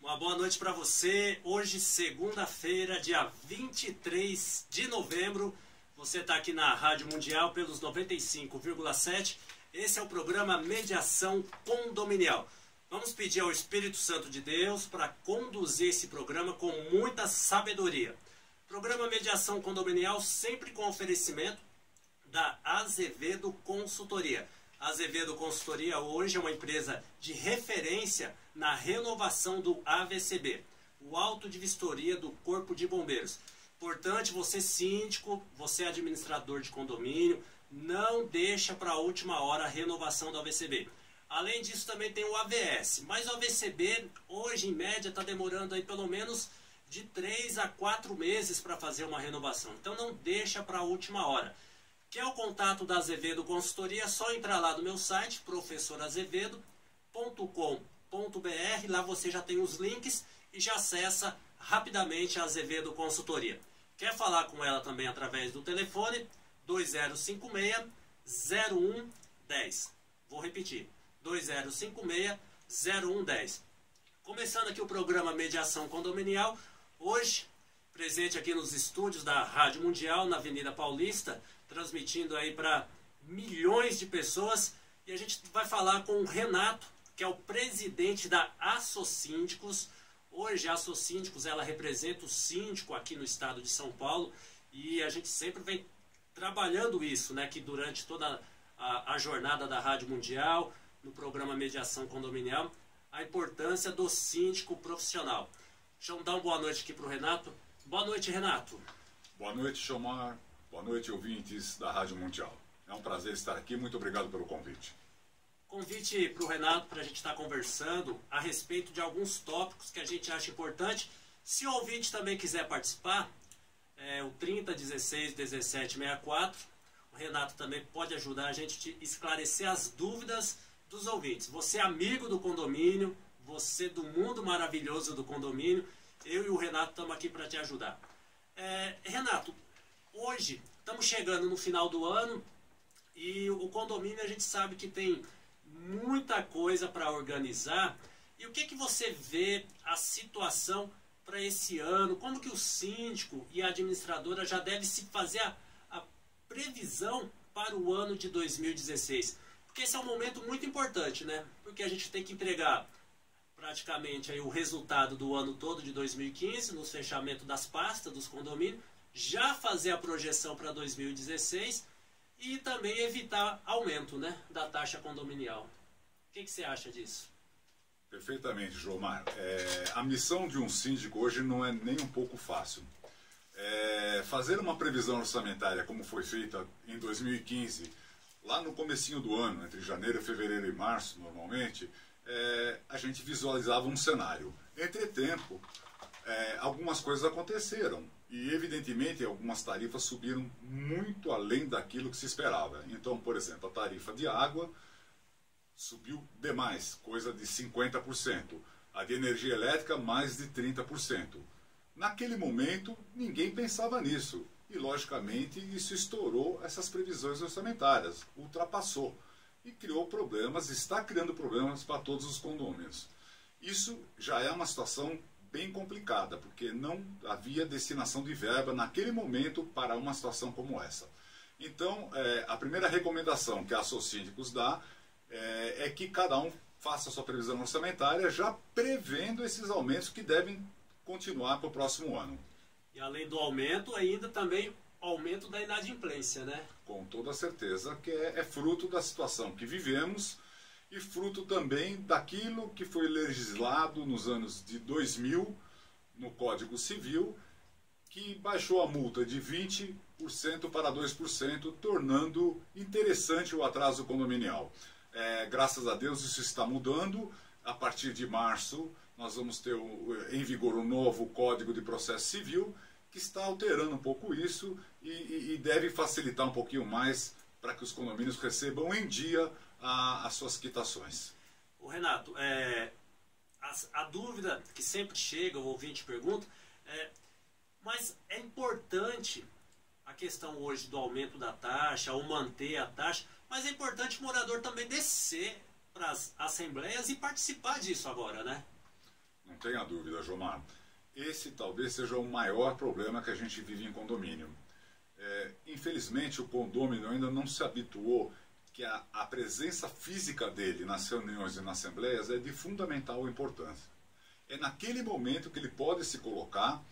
Uma boa noite para você. Hoje, segunda-feira, dia 23 de novembro. Você está aqui na Rádio Mundial pelos 95,7. Esse é o programa Mediação Condominial. Vamos pedir ao Espírito Santo de Deus para conduzir esse programa com muita sabedoria. Programa Mediação Condominial sempre com oferecimento da Azevedo Consultoria. A Azevedo Consultoria hoje é uma empresa de referência na renovação do AVCB, o auto de vistoria do Corpo de Bombeiros. Importante, você síndico, você administrador de condomínio, não deixa para a última hora a renovação do AVCB. Além disso, também tem o AVS, mas o AVCB hoje, em média, está demorando aí pelo menos de 3 a 4 meses para fazer uma renovação. Então não deixa para a última hora. Quer o contato da Azevedo Consultoria? É só entrar lá no meu site, professorazevedo.com.br. Lá você já tem os links e já acessa rapidamente a Azevedo Consultoria. Quer falar com ela também através do telefone 2056-0110. Vou repetir, 2056-0110. Começando aqui o programa Mediação Condominial. Hoje, presente aqui nos estúdios da Rádio Mundial, na Avenida Paulista, transmitindo aí para milhões de pessoas. E a gente vai falar com o Renato, que é o presidente da Assocíndicos. Hoje a Assocíndicos, ela representa o síndico aqui no estado de São Paulo. E a gente sempre vem trabalhando isso, né? Que durante toda a jornada da Rádio Mundial, no programa Mediação Condominial, a importância do síndico profissional. Deixa eu dar uma boa noite aqui para o Renato. Boa noite, Renato. Boa noite, Chomar. Boa noite, ouvintes da Rádio Mundial. É um prazer estar aqui. Muito obrigado pelo convite. Convite para o Renato para a gente estar conversando a respeito de alguns tópicos que a gente acha importante. Se o ouvinte também quiser participar, o 3016-1764, o Renato também pode ajudar a gente a esclarecer as dúvidas dos ouvintes. Você é amigo do condomínio, você do mundo maravilhoso do condomínio, eu e o Renato estamos aqui para te ajudar. Renato, hoje estamos chegando no final do ano e o condomínio a gente sabe que tem muita coisa para organizar. E o que você vê a situação para esse ano? Como que o síndico e a administradora já devem se fazer a previsão para o ano de 2016? Porque esse é um momento muito importante, né? Porque a gente tem que entregar praticamente aí o resultado do ano todo de 2015, no fechamento das pastas dos condomínios, já fazer a projeção para 2016 e também evitar aumento, né, da taxa condominial. O que você acha disso? Perfeitamente, Jomar. A missão de um síndico hoje não é nem um pouco fácil. Fazer uma previsão orçamentária como foi feita em 2015, lá no comecinho do ano, entre janeiro, fevereiro e março, normalmente, a gente visualizava um cenário. Entretanto, algumas coisas aconteceram e, evidentemente, algumas tarifas subiram muito além daquilo que se esperava. Então, por exemplo, a tarifa de água subiu demais, coisa de 50%. A de energia elétrica, mais de 30%. Naquele momento, ninguém pensava nisso. E, logicamente, isso estourou essas previsões orçamentárias, ultrapassou. E criou problemas, está criando problemas para todos os condôminos. Isso já é uma situação bem complicada, porque não havia destinação de verba naquele momento para uma situação como essa. Então, a primeira recomendação que a Assocíndicos dá é que cada um faça a sua previsão orçamentária já prevendo esses aumentos que devem continuar para o próximo ano. E além do aumento, ainda também aumento da inadimplência, né? Com toda certeza que é fruto da situação que vivemos e fruto também daquilo que foi legislado nos anos de 2000 no Código Civil, que baixou a multa de 20% para 2%, tornando interessante o atraso condominial. Graças a Deus isso está mudando. A partir de março nós vamos ter em vigor um novo Código de Processo Civil, que está alterando um pouco isso e deve facilitar um pouquinho mais para que os condomínios recebam em dia as suas quitações. O Renato, a dúvida que sempre chega, o ouvinte pergunta, mas é importante a questão hoje do aumento da taxa, ou manter a taxa, mas é importante o morador também descer para as assembleias e participar disso agora, né? Não tenha dúvida, Jomar. Esse talvez seja o maior problema que a gente vive em condomínio. Infelizmente, o condômino ainda não se habituou que a presença física dele nas reuniões e nas assembleias é de fundamental importância. É naquele momento que ele pode se colocar,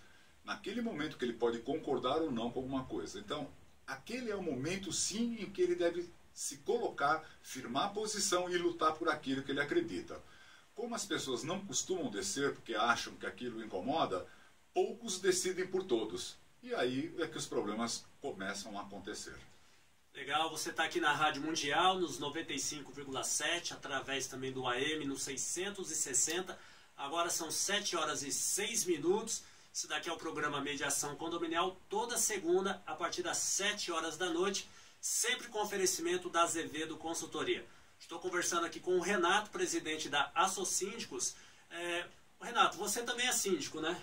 naquele momento que ele pode concordar ou não com alguma coisa. Então, aquele é o momento, sim, em que ele deve se colocar, firmar a posição e lutar por aquilo que ele acredita. Como as pessoas não costumam descer porque acham que aquilo incomoda, poucos decidem por todos. E aí é que os problemas começam a acontecer. Legal, você está aqui na Rádio Mundial, nos 95,7, através também do AM, no 660. Agora são 7 horas e 6 minutos. Esse daqui é o programa Mediação Condominial, toda segunda, a partir das 7 horas da noite, sempre com oferecimento da Azevedo Consultoria. Estou conversando aqui com o Renato, presidente da Assosíndicos. Renato, você também é síndico, né?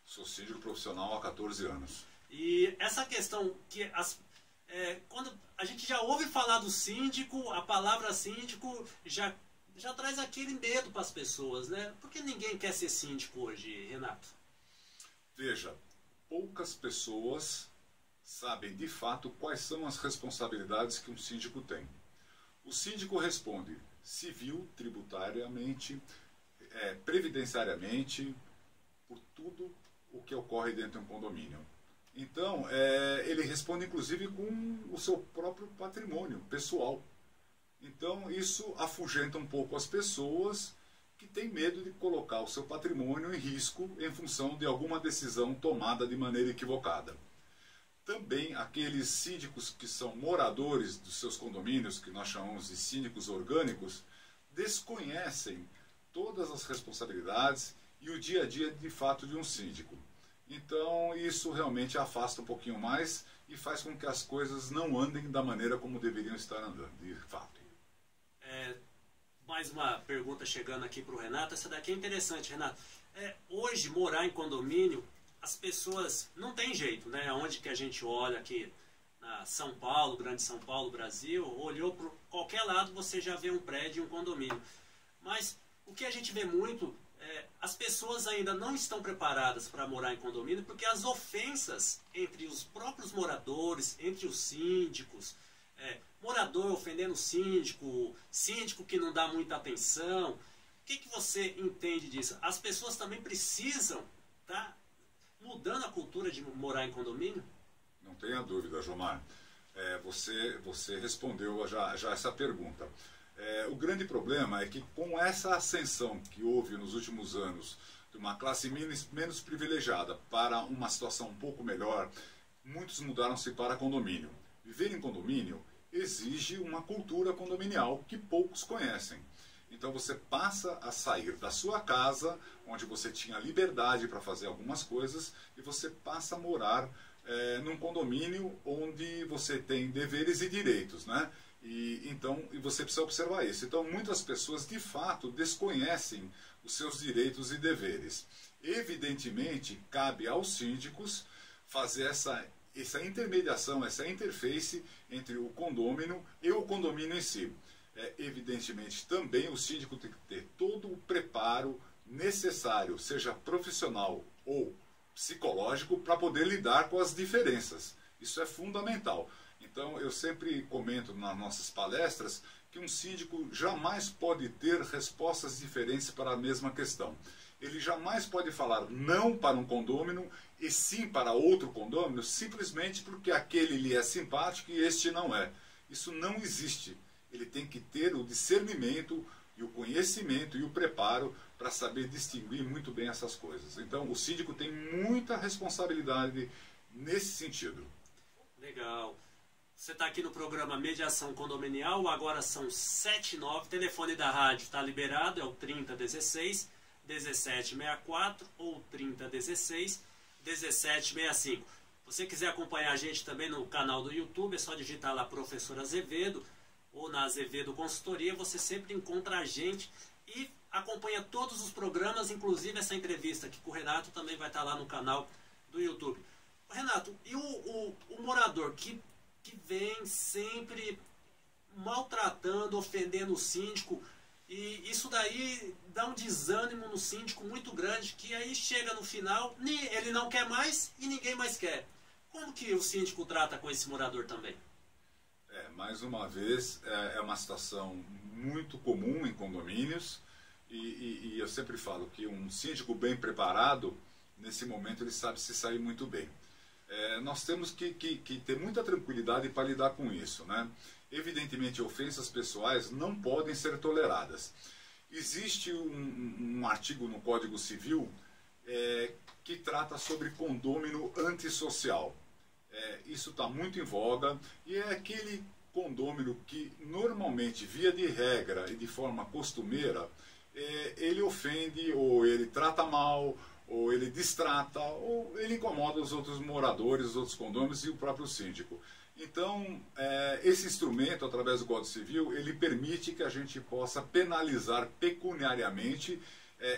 Sou síndico profissional há 14 anos. E essa questão que quando a gente já ouve falar do síndico, a palavra síndico já traz aquele medo para as pessoas, né? Por que ninguém quer ser síndico hoje, Renato? Veja, poucas pessoas sabem de fato quais são as responsabilidades que um síndico tem. O síndico responde civil, tributariamente, previdenciariamente, por tudo o que ocorre dentro de um condomínio. Então, ele responde inclusive com o seu próprio patrimônio pessoal. Então, isso afugenta um pouco as pessoas que têm medo de colocar o seu patrimônio em risco em função de alguma decisão tomada de maneira equivocada. Também aqueles síndicos que são moradores dos seus condomínios, que nós chamamos de síndicos orgânicos, desconhecem todas as responsabilidades e o dia a dia de fato de um síndico. Então isso realmente afasta um pouquinho mais e faz com que as coisas não andem da maneira como deveriam estar andando, de fato. Mais uma pergunta chegando aqui para o Renato. Essa daqui é interessante, Renato. Hoje, morar em condomínio, as pessoas não tem jeito, né? Onde que a gente olha aqui, na São Paulo, Grande São Paulo, Brasil, olhou para qualquer lado, você já vê um prédio, um condomínio. Mas o que a gente vê muito, as pessoas ainda não estão preparadas para morar em condomínio, porque as ofensas entre os próprios moradores, entre os síndicos, morador ofendendo o síndico, síndico que não dá muita atenção. O que você entende disso? As pessoas também precisam estar mudando a cultura de morar em condomínio? Não tenha dúvida, Jomar. Você respondeu já essa pergunta. O grande problema é que com essa ascensão que houve nos últimos anos de uma classe menos privilegiada para uma situação um pouco melhor, muitos mudaram-se para condomínio. Viver em condomínio exige uma cultura condominial que poucos conhecem. Então você passa a sair da sua casa, onde você tinha liberdade para fazer algumas coisas, e você passa a morar num condomínio onde você tem deveres e direitos, né? E você precisa observar isso. Então muitas pessoas de fato desconhecem os seus direitos e deveres. Evidentemente, cabe aos síndicos fazer essa intermediação, essa interface entre o condômino e o condomínio em si. Evidentemente, também o síndico tem que ter todo o preparo necessário, seja profissional ou psicológico, para poder lidar com as diferenças. Isso é fundamental. Então, eu sempre comento nas nossas palestras que um síndico jamais pode ter respostas diferentes para a mesma questão. Ele jamais pode falar não para um condômino e sim para outro condômino, simplesmente porque aquele lhe é simpático e este não é. Isso não existe. Ele tem que ter o discernimento e o conhecimento e o preparo para saber distinguir muito bem essas coisas. Então, o síndico tem muita responsabilidade nesse sentido. Legal. Você está aqui no programa Mediação Condominial, agora são 7h09, o telefone da rádio está liberado, é o 3016 1764 ou 3016 1765. Se você quiser acompanhar a gente também no canal do YouTube, é só digitar lá Professor Azevedo ou na Azevedo Consultoria, você sempre encontra a gente e acompanha todos os programas, inclusive essa entrevista aqui com o Renato também vai estar lá no canal do YouTube. Renato, e o morador que vem sempre maltratando, ofendendo o síndico, E isso daí dá um desânimo no síndico muito grande, que aí chega no final, ele não quer mais e ninguém mais quer. Como que o síndico trata com esse morador também? Mais uma vez, é uma situação muito comum em condomínios e eu sempre falo que um síndico bem preparado, nesse momento ele sabe se sair muito bem. Nós temos que ter muita tranquilidade para lidar com isso, né? Evidentemente, ofensas pessoais não podem ser toleradas. Existe um artigo no Código Civil que trata sobre condômino antissocial. Isso está muito em voga e é aquele condômino que normalmente, via de regra e de forma costumeira, ele ofende ou ele trata mal, ou ele distrata, ou ele incomoda os outros moradores, os outros condôminos e o próprio síndico. Então, esse instrumento, através do Código Civil, ele permite que a gente possa penalizar pecuniariamente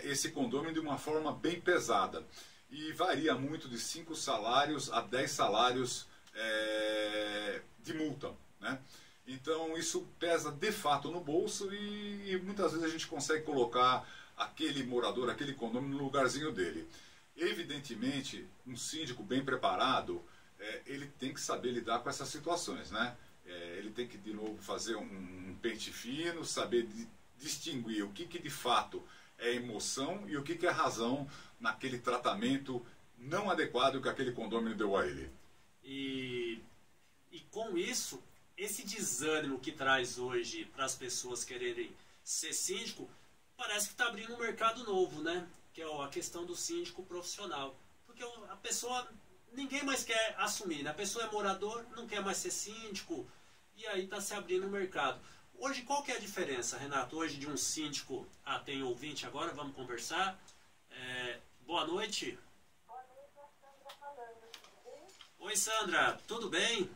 esse condômino de uma forma bem pesada. E varia muito de 5 salários a 10 salários de multa, né? Então, isso pesa de fato no bolso e muitas vezes a gente consegue colocar aquele morador, aquele condomínio no lugarzinho dele. Evidentemente, um síndico bem preparado, ele tem que saber lidar com essas situações, né? Ele tem que, de novo, fazer um pente fino, saber distinguir o que de fato é emoção e o que é razão naquele tratamento não adequado que aquele condomínio deu a ele. E com isso, esse desânimo que traz hoje para as pessoas quererem ser síndico, parece que está abrindo um mercado novo, né? Que é a questão do síndico profissional. Porque a pessoa, ninguém mais quer assumir, né? A pessoa é morador, não quer mais ser síndico, e aí está se abrindo um mercado. Hoje, qual que é a diferença, Renato? Hoje de um síndico... tem ouvinte agora, vamos conversar. Boa noite. Boa noite, é a Sandra falando, tudo bem? Oi, Sandra, tudo bem?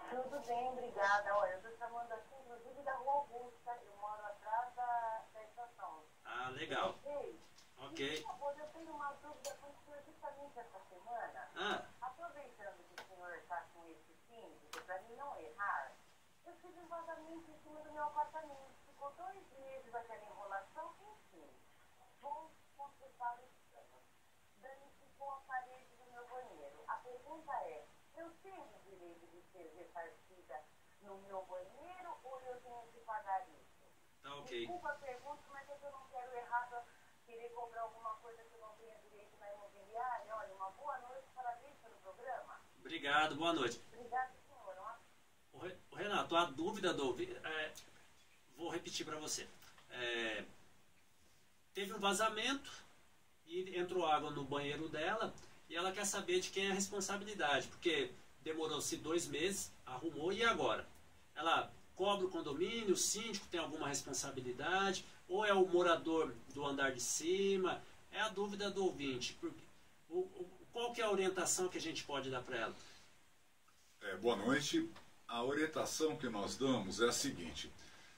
Tudo bem, obrigada. Olha, eu estou chamando aqui, inclusive, da Rua Augusta. Eu moro atrás da estação. Ah, legal. Ok. Por favor, eu tenho uma dúvida, aconteceu justamente essa semana. Aproveitando que o senhor está com esse síndico, para mim não errar, eu fiz um vazamento em cima do meu apartamento. Ficou 2 meses aquela enrolação, enfim. Vou consertar os canos. Danificou a parede do meu banheiro. A pergunta é, eu tenho o direito de ser ressarcida no meu banheiro ou eu tenho que pagar isso? Tá ok. Desculpa a pergunta, mas eu não quero errar, querer cobrar alguma coisa que eu não tenha direito na imobiliária. Olha, uma boa noite, parabéns pelo programa. Obrigado, boa noite. Obrigada, senhora. O Renato, a dúvida do... vou repetir para você. Teve um vazamento e entrou água no banheiro dela e ela quer saber de quem é a responsabilidade, porque demorou-se 2 meses, arrumou e agora? Ela cobra o condomínio, o síndico tem alguma responsabilidade, ou é o morador do andar de cima? É a dúvida do ouvinte. Qual que é a orientação que a gente pode dar para ela? Boa noite. A orientação que nós damos é a seguinte: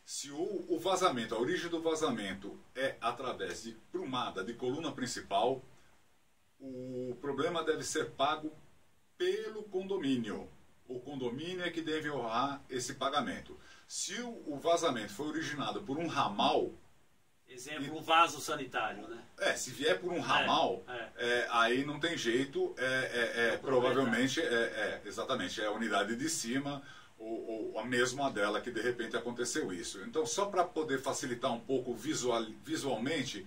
se o vazamento, a origem do vazamento é através de prumada de coluna principal, o problema deve ser pago pelo condomínio. O condomínio é que deve honrar esse pagamento. Se o vazamento foi originado por um ramal... Exemplo, um vaso sanitário, né? Se vier por um ramal, aí não tem jeito, provavelmente, exatamente, é a unidade de cima ou a mesma dela que de repente aconteceu isso. Então, só para poder facilitar um pouco visualmente,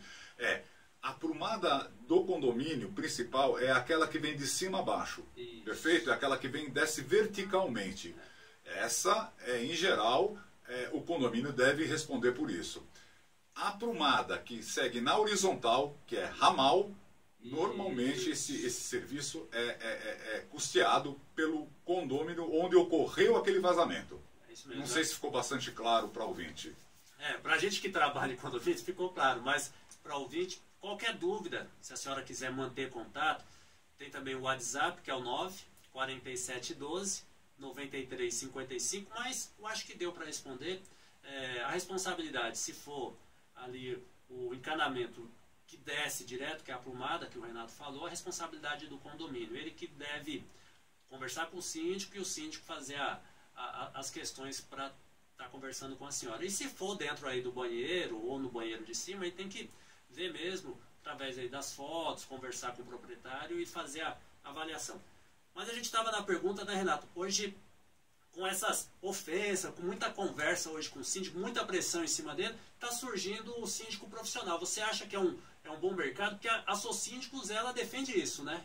a prumada do condomínio principal é aquela que vem de cima a baixo, isso. Perfeito? É aquela que desce verticalmente. Essa, em geral, o condomínio deve responder por isso. A prumada que segue na horizontal, que é ramal, normalmente esse serviço é custeado pelo condômino onde ocorreu aquele vazamento. Isso mesmo, não sei se ficou bastante claro para o ouvinte. Para a gente que trabalha em condomínio ficou claro, mas para o ouvinte, qualquer dúvida, se a senhora quiser manter contato, tem também o WhatsApp, que é o 94712 9355, mas eu acho que deu para responder. A responsabilidade, se for ali o encanamento que desce direto, que é a prumada que o Renato falou, a responsabilidade do condomínio. Ele que deve conversar com o síndico e o síndico fazer as questões para tá conversando com a senhora. E se for dentro aí do banheiro ou no banheiro de cima, aí tem que ver mesmo, através aí das fotos, conversar com o proprietário e fazer a avaliação. Mas a gente estava na pergunta, né, Renato? Hoje, com essas ofensas, com muita conversa hoje com o síndico, muita pressão em cima dele, está surgindo o síndico profissional. Você acha que é um bom mercado? Porque a Sossíndicos, ela defende isso, né?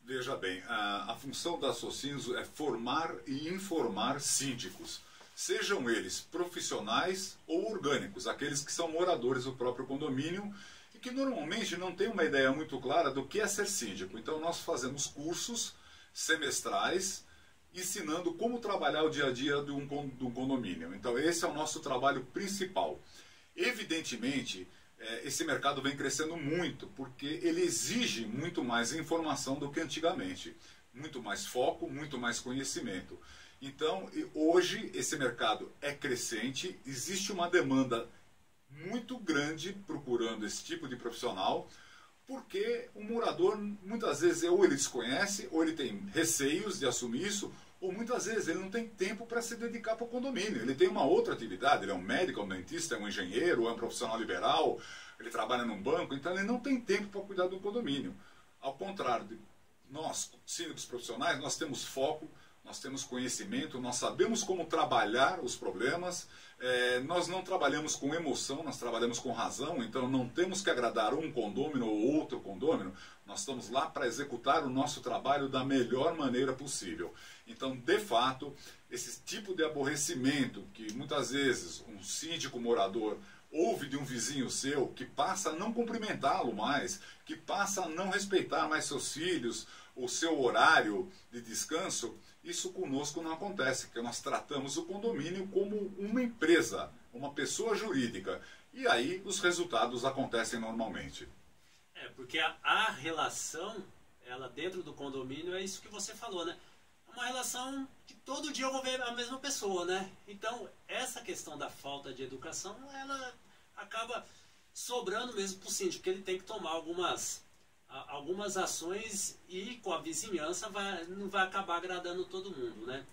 Veja bem, a função da Sossíndicos é formar e informar síndicos, sejam eles profissionais ou orgânicos, aqueles que são moradores do próprio condomínio e que normalmente não têm uma ideia muito clara do que é ser síndico. Então nós fazemos cursos semestrais ensinando como trabalhar o dia a dia de um condomínio. Então esse é o nosso trabalho principal. Evidentemente, esse mercado vem crescendo muito, porque ele exige muito mais informação do que antigamente. Muito mais foco, muito mais conhecimento. Então, hoje, esse mercado é crescente, existe uma demanda muito grande procurando esse tipo de profissional, porque o morador, muitas vezes, ou ele desconhece, ou ele tem receios de assumir isso, ou muitas vezes ele não tem tempo para se dedicar para o condomínio. Ele tem uma outra atividade, ele é um médico, é um dentista, é um engenheiro, é um profissional liberal, ele trabalha num banco, então ele não tem tempo para cuidar do condomínio. Ao contrário de nós, síndicos profissionais, nós temos foco, nós temos conhecimento, nós sabemos como trabalhar os problemas, nós não trabalhamos com emoção, nós trabalhamos com razão, então não temos que agradar um condômino ou outro condômino, nós estamos lá para executar o nosso trabalho da melhor maneira possível. Então, de fato, esse tipo de aborrecimento que muitas vezes um síndico morador ouve de um vizinho seu, que passa a não cumprimentá-lo mais, que passa a não respeitar mais seus filhos, o seu horário de descanso, isso conosco não acontece, porque nós tratamos o condomínio como uma empresa, uma pessoa jurídica. E aí os resultados acontecem normalmente. Porque a relação, ela dentro do condomínio, é isso que você falou, né? É uma relação que todo dia eu vou ver a mesma pessoa, né? Então, essa questão da falta de educação, ela acaba sobrando mesmo para o síndico, porque ele tem que tomar algumas ações e com a vizinhança não vai acabar agradando todo mundo, né?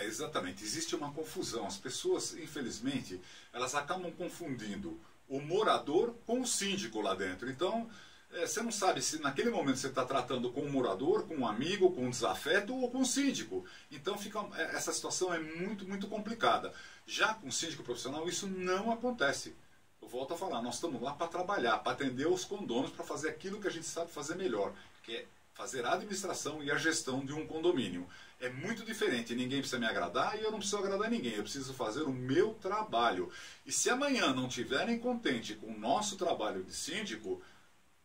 Exatamente. Existe uma confusão. As pessoas, infelizmente, elas acabam confundindo o morador com o síndico lá dentro. Então, você não sabe se naquele momento você está tratando com um morador, com um amigo, com um desafeto ou com um síndico. Então, essa situação é muito, muito complicada. Já com o síndico profissional, isso não acontece. Eu volto a falar, nós estamos lá para trabalhar, para atender os condôminos, para fazer aquilo que a gente sabe fazer melhor, que é fazer a administração e a gestão de um condomínio. É muito diferente, ninguém precisa me agradar e eu não preciso agradar ninguém, eu preciso fazer o meu trabalho. E se amanhã não estiverem contentes com o nosso trabalho de síndico,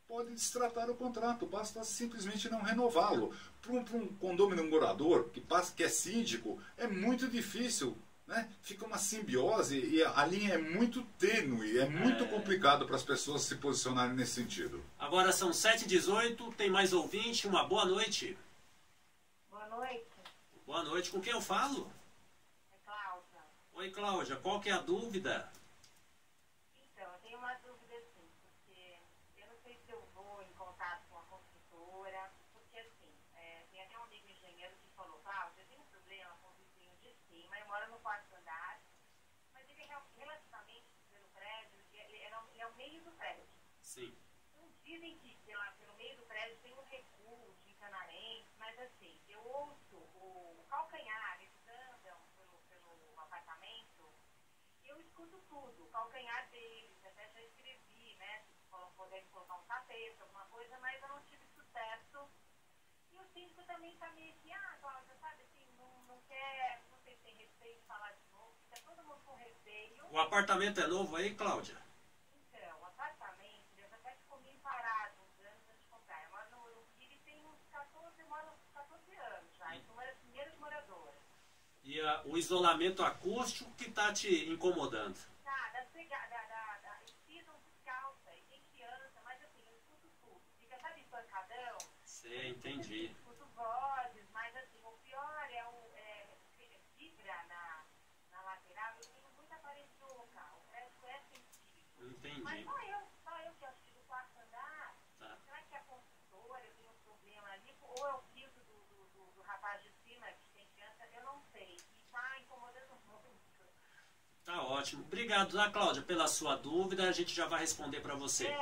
pode destratar o contrato, basta simplesmente não renová-lo. Para um condomínio morador que é síndico, é muito difícil. Né? Fica uma simbiose e a linha é muito tênue, é muito complicado para as pessoas se posicionarem nesse sentido. Agora são 7h18, tem mais ouvinte, uma boa noite. Boa noite. Boa noite, com quem eu falo? É Cláudia. Oi, Cláudia, qual que é a dúvida? Então, eu tenho uma dúvida assim, porque eu não sei se eu vou em contato com a construtora, porque assim, tem até um amigo engenheiro que falou, Cláudia, eu tenho um problema com o vizinho de cima, eu moro no quarto andar, mas ele é relativamente pelo prédio, ele é o meio do prédio. Sim. Então, dizem que pelo meio do prédio tem um recuo de canarense, mas assim, eu ouço o calcanhar, eles andam pelo apartamento, e eu escuto tudo, o calcanhar deles, até já escrevi, né, poder colocar um tapete, alguma coisa, mas eu não tive sucesso. E o síndico também está meio que, Cláudia, sabe assim, não quer, não sei se tem receio de falar de novo, fica todo mundo com receio. O apartamento é novo aí, Cláudia? Então, o apartamento, Deus até ficou meio parado uns anos antes de comprar. Eu moro no Morumbi e tem uns 14 anos já, eu sou uma das primeiras moradoras. E o isolamento acústico que está te incomodando? Tá, eles pisam descalça e tem criança, mas assim, eu escuto tudo. Fica, sabe, pancadão? Sei, entendi. Eu escuto vozes, mas assim, o pior vibra na lateral, eu tenho muita parede no local, o prédio é sensível. Entendi. Mas só eu que acho que do quarto andar, Tá. será que a construtora tem um problema ali, ou é o piso do rapaz de cima que tem criança, eu não sei, e tá incomodando muito. ótimo. Obrigado, tá, Cláudia, pela sua dúvida. A gente já vai responder para você.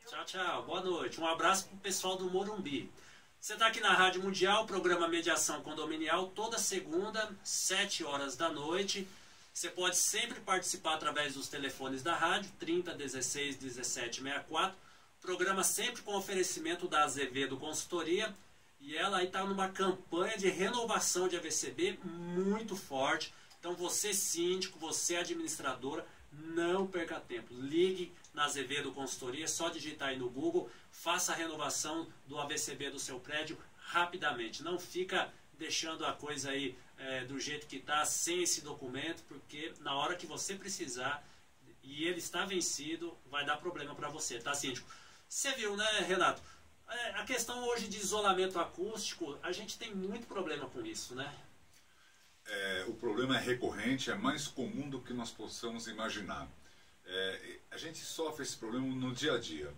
Tchau, tchau. Boa noite. Um abraço para o pessoal do Morumbi. Você está aqui na Rádio Mundial, programa Mediação Condominial, toda segunda, 7 horas da noite. Você pode sempre participar através dos telefones da rádio, 30 16 17 64. Programa sempre com oferecimento da Azevedo Consultoria. E ela aí está numa campanha de renovação de AVCB muito forte. Então você síndico, você administradora, não perca tempo. Ligue na Azevedo Consultoria, é só digitar aí no Google, faça a renovação do AVCB do seu prédio rapidamente. Não fica deixando a coisa aí do jeito que está, sem esse documento, porque na hora que você precisar e ele está vencido, vai dar problema para você, tá, síndico? Você viu, né, Renato? A questão hoje de isolamento acústico, a gente tem muito problema com isso, né? O problema é recorrente, é mais comum do que nós possamos imaginar. A gente sofre esse problema no dia a dia.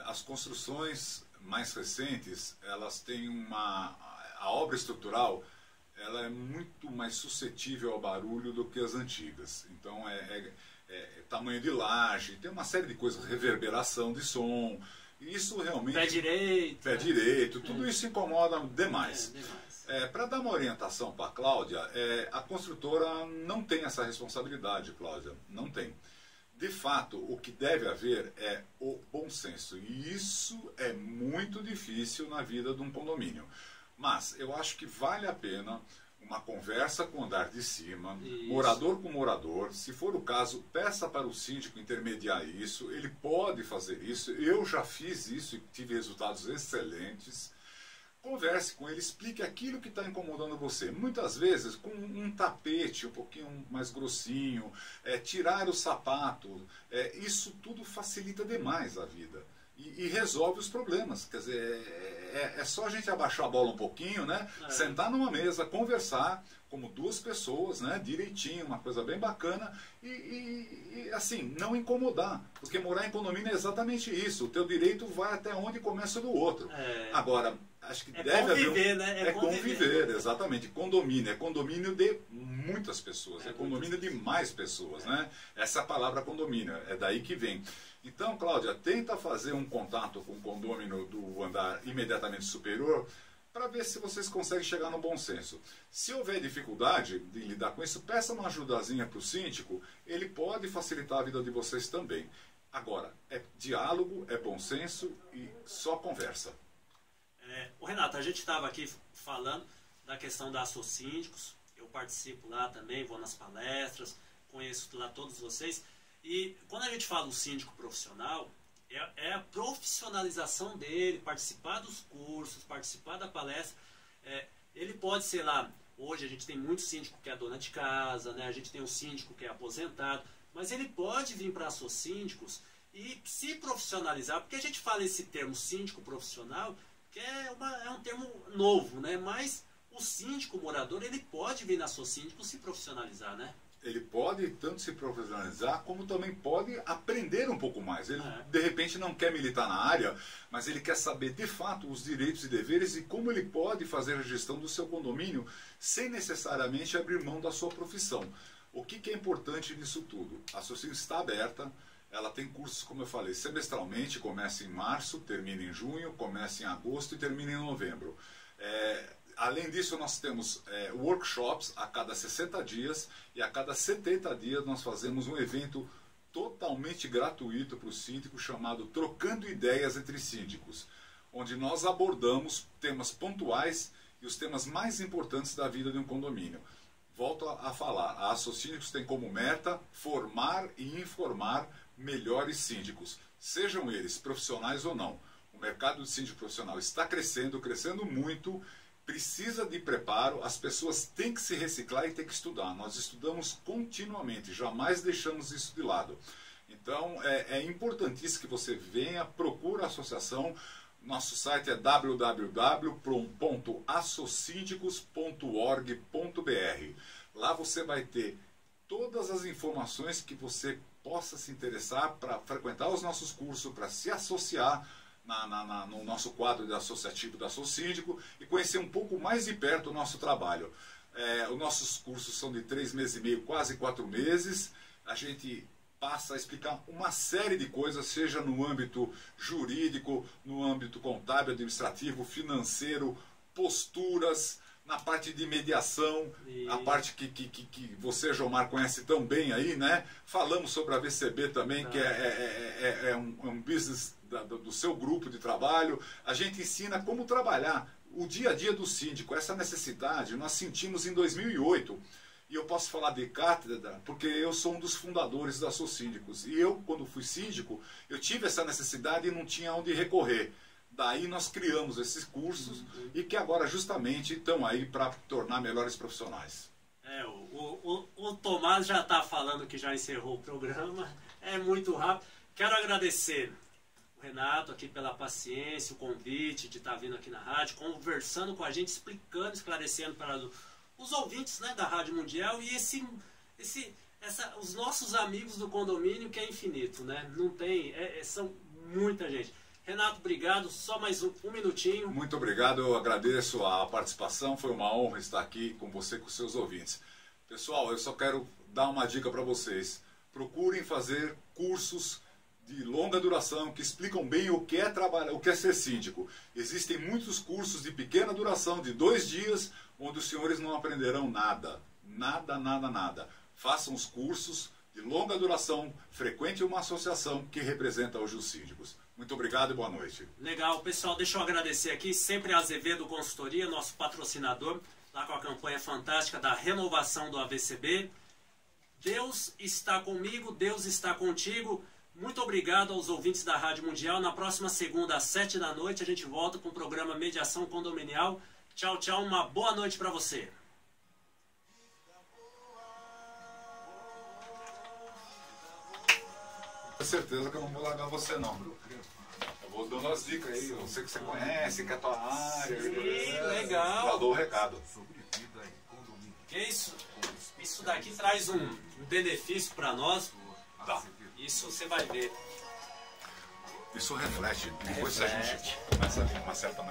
As construções mais recentes, elas têm a obra estrutural, ela é muito mais suscetível ao barulho do que as antigas. Então, tamanho de laje, tem uma série de coisas, reverberação de som. Isso realmente... Pé direito, tudo isso incomoda demais. Para dar uma orientação para a Cláudia, a construtora não tem essa responsabilidade, Cláudia, não tem. De fato, o que deve haver é o bom senso, e isso é muito difícil na vida de um condomínio. Mas eu acho que vale a pena uma conversa com o andar de cima, isso. Morador com morador. Se for o caso, peça para o síndico intermediar isso. Ele pode fazer isso. Eu já fiz isso e tive resultados excelentes. Converse com ele, explique aquilo que está incomodando você. Muitas vezes, com um tapete um pouquinho mais grossinho, tirar o sapato, isso tudo facilita demais a vida. E resolve os problemas. Quer dizer, é só a gente abaixar a bola um pouquinho, né? Sentar numa mesa, conversar como duas pessoas, né? Direitinho, uma coisa bem bacana e assim, não incomodar. Porque morar em condomínio é exatamente isso. O teu direito vai até onde começa o do outro. Agora, acho que deve haver... Né? Conviver, exatamente. Condomínio. É condomínio de muitas pessoas. É condomínio de mais pessoas, né? Essa é a palavra condomínio. É daí que vem. Então, Cláudia, tenta fazer um contato com o condômino do andar imediatamente superior para ver se vocês conseguem chegar no bom senso. Se houver dificuldade de lidar com isso, peça uma ajudazinha para o síndico, ele pode facilitar a vida de vocês também. Agora, é diálogo, é bom senso e só conversa. Renato, a gente estava aqui falando da questão da Assocíndicos, eu participo lá também, vou nas palestras, conheço lá todos vocês. E quando a gente fala do síndico profissional, é a profissionalização dele, participar dos cursos, participar da palestra. Ele pode ser lá, hoje a gente tem muito síndico que é dona de casa, né? A gente tem um síndico que é aposentado, mas ele pode vir para Assocíndicos e se profissionalizar, porque a gente fala esse termo síndico profissional, que é um termo novo, né? Mas o síndico morador, ele pode vir na Assocíndicos se profissionalizar, né? Ele pode tanto se profissionalizar, como também pode aprender um pouco mais. Ele, de repente, não quer militar na área, mas ele quer saber, de fato, os direitos e deveres e como ele pode fazer a gestão do seu condomínio sem necessariamente abrir mão da sua profissão. O que é importante nisso tudo? A Assocíndicos está aberta, ela tem cursos, como eu falei, semestralmente, começa em março, termina em junho, começa em agosto e termina em novembro. Além disso, nós temos workshops a cada 60 dias e a cada 70 dias nós fazemos um evento totalmente gratuito para o síndico chamado Trocando Ideias entre Síndicos, onde nós abordamos temas pontuais e os temas mais importantes da vida de um condomínio. Volto a falar, a Assocíndicos tem como meta formar e informar melhores síndicos, sejam eles profissionais ou não. O mercado de síndico profissional está crescendo muito. Precisa de preparo, as pessoas têm que se reciclar e têm que estudar. Nós estudamos continuamente, jamais deixamos isso de lado. Então, é importantíssimo que você venha, procure a associação. Nosso site é www.assocíndicos.org.br. Lá você vai ter todas as informações que você possa se interessar para frequentar os nossos cursos, para se associar no nosso quadro de associativo da Assocíndico e conhecer um pouco mais de perto o nosso trabalho. Os nossos cursos são de 3 meses e meio, quase 4 meses. A gente passa a explicar uma série de coisas, seja no âmbito jurídico, no âmbito contábil, administrativo, financeiro, posturas, na parte de mediação, a parte que você, Jomar, conhece tão bem aí, né? Falamos sobre a VCB também, que é um business do seu grupo de trabalho. A gente ensina como trabalhar o dia a dia do síndico. Essa necessidade nós sentimos em 2008. E eu posso falar de cátedra porque eu sou um dos fundadores da Assosíndicos. E eu, quando fui síndico, eu tive essa necessidade e não tinha onde recorrer. Daí nós criamos esses cursos e que agora justamente estão aí para tornar melhores profissionais. O Tomás já está falando que já encerrou o programa. É muito rápido. Quero agradecer o Renato aqui pela paciência, o convite de estar vindo aqui na rádio, conversando com a gente, explicando, esclarecendo para os ouvintes, né, da Rádio Mundial e os nossos amigos do condomínio, que é infinito, né? Não tem, são muita gente. Renato, obrigado. Só mais um minutinho. Muito obrigado, eu agradeço a participação. Foi uma honra estar aqui com você e com seus ouvintes. Pessoal, eu só quero dar uma dica para vocês. Procurem fazer cursos de longa duração que explicam bem o que é trabalhar, o que é ser síndico. Existem muitos cursos de pequena duração, de 2 dias, onde os senhores não aprenderão nada. Nada. Façam os cursos de longa duração, frequente uma associação que representa hoje os síndicos. Muito obrigado e boa noite. Legal, pessoal, deixa eu agradecer aqui, sempre a Azevedo Consultoria, nosso patrocinador, lá com a campanha fantástica da renovação do AVCB. Deus está comigo, Deus está contigo. Muito obrigado aos ouvintes da Rádio Mundial. Na próxima segunda, às 7 da noite, a gente volta com o programa Mediação Condominial. Tchau, tchau, uma boa noite para você. Com certeza que eu não vou largar você, não. Eu vou dando as dicas aí, eu sei que você conhece, que é a tua área. Sim, legal. Já dou o recado. Que isso? Isso daqui traz um benefício para nós. Tá. Isso você vai ver. Isso reflete. Depois a gente começa a vir uma certa